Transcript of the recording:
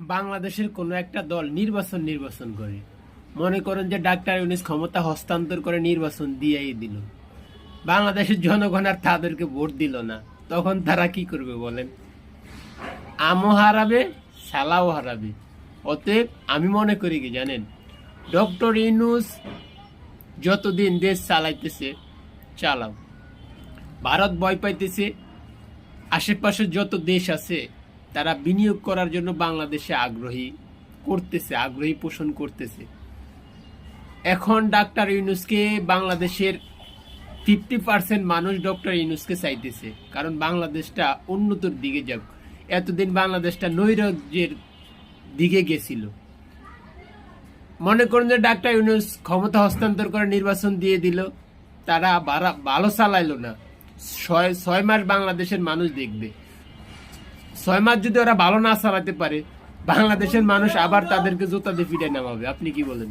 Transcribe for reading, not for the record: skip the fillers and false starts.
বাংলাদেশের কোনো একটা দল নির্বাচন করে, মনে করেন যে ডাক্তার ইউনূস ক্ষমতা হস্তান্তর করে নির্বাচন দিয়েই দিল, বাংলাদেশের জনগণ আর তাদেরকে ভোট দিল না, তখন তারা কি করবে বলেন? আমও হারাবে, সালাও হারাবে। অতএব আমি মনে করি কি জানেন, ডক্টর ইউনূস যতদিন দেশ চালাইতেছে চালাও। ভারত ভয় পাইতেছে, আশেপাশে যত দেশ আছে তারা বিনিয়োগ করার জন্য বাংলাদেশে আগ্রহী পোষণ করতেছে। এখন ডাক্তার ইউনূসকে বাংলাদেশের 50% মানুষ ডক্টর ইউনূসকে চাইতেছে, কারণ বাংলাদেশটা উন্নতর দিকে যাক। এতদিন বাংলাদেশটা নৈরাজ্যের দিকে গেছিল। মনে করেন যে ডাক্তার ইউনূস ক্ষমতা হস্তান্তর করে নির্বাচন দিয়ে দিল, তারা ভালো চালাইলো না। 6 মাস বাংলাদেশের মানুষ দেখবে। 6 মাস যদি ওরা ভালো না চালাতে পারে, বাংলাদেশের মানুষ আবার তাদেরকে জুতা দিয়ে পিটায় নামাবে। আপনি কি বলেন?